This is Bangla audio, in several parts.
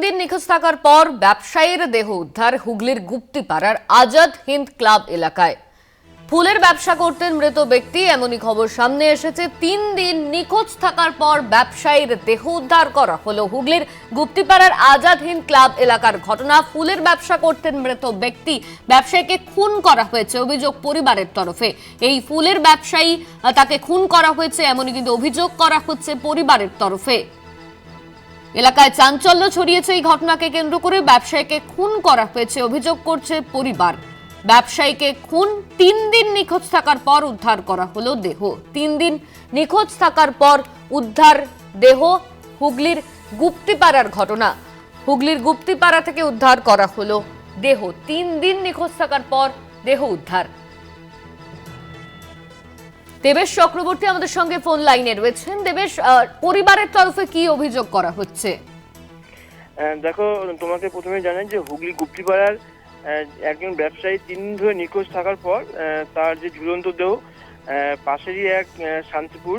দিন নিখোঁজ থাকার পর ব্যবসায়ীর দেহ উদ্ধার হুগলির গুপ্তিপাড়ার আজাদ হিন্দ ক্লাব এলাকায়। ফুলের ব্যবসা করতেন মৃত ব্যক্তি, এমনই খবর সামনে এসেছে। 3 দিন নিখোঁজ থাকার পর ব্যবসায়ীর দেহ উদ্ধার করা হলো। হুগলির গুপ্তিপাড়ার আজাদ হিন্দ ক্লাব এলাকার ঘটনা। ফুলের ব্যবসা করতেন মৃত ব্যক্তি, ব্যবসায়ীকে খুন করা হয়েছে অভিযোগ পরিবারের তরফে। এই ফুলের ব্যবসায়ী তাকে খুন করা হয়েছে এমনই কিন্তু অভিযোগ করা হচ্ছে পরিবারের তরফে। এলাকায় চাঞ্চল্য ছড়িয়েছে এই ঘটনাকে কেন্দ্র করে। ব্যবসায়ীকে খুন করা হয়েছে অভিযোগ করছে পরিবার। ব্যবসায়ীকে খুন, 3 দিন নিখোঁজ থাকার পর উদ্ধার করা হলো দেহ। 3 দিন নিখোঁজ থাকার পর উদ্ধার দেহ। হুগলির গুপ্তিপাড়ার ঘটনা। হুগলির গুপ্তিপাড়া থেকে উদ্ধার করা হলো দেহ। 3 দিন নিখোঁজ থাকার পর দেহ উদ্ধার। দেবেশ চক্রবর্তী আমাদের সঙ্গে ফোন লাইনে রয়েছেন। দেবেশ, পরিবারের তরফে কি অভিযোগ করা হচ্ছে? দেখো, তোমাকে প্রথমে জানাই যে হুগলি গুপ্তিপাড়ার একজন ব্যবসায়ী 3 দিন ধরে নিখোঁজ থাকার পর তার যে ঝুলন্ত দেহ পাশেরই এক শান্তিপুর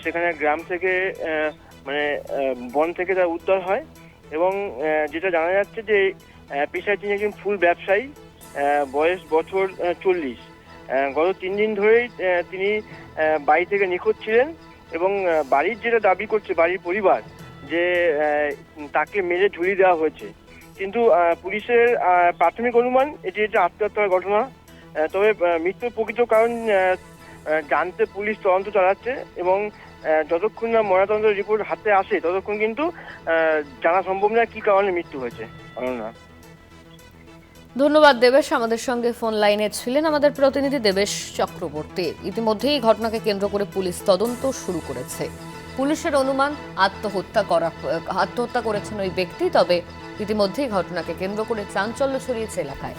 সেখানে গ্রাম থেকে মানে বন থেকে তার উদ্ধার হয়। এবং যেটা জানা যাচ্ছে যে পেশায় তিনি একজন ফুল ব্যবসায়ী, বয়স বছর 40। গত 3 দিন ধরেই তিনি বাড়ি থেকে নিখোঁজ ছিলেন এবং বাড়ির যেটা দাবি করছে বাড়ির পরিবার যে তাকে মেরে ঝুলিয়ে দেওয়া হয়েছে। কিন্তু পুলিশের প্রাথমিক অনুমান এটি আত্মহত্যার ঘটনা। তবে মৃত্যুর প্রকৃত কারণ জানতে পুলিশ তদন্ত চালাচ্ছে এবং যতক্ষণ না ময়নাতদন্তের রিপোর্ট হাতে আসে ততক্ষণ কিন্তু জানা সম্ভব না কি কারণে মৃত্যু হয়েছে। ধন্যবাদ দেবেশ। আমাদের সঙ্গে ফোন লাইনে ছিলেন আমাদের প্রতিনিধি দেবেশ চক্রবর্তী। ইতিমধ্যেই এই ঘটনাকে কেন্দ্র করে পুলিশ তদন্ত শুরু করেছে। পুলিশের অনুমান আত্মহত্যা করেছেন ওই ব্যক্তি। তবে ইতিমধ্যেই ঘটনাকে কেন্দ্র করে চাঞ্চল্য ছড়িয়েছে এলাকায়।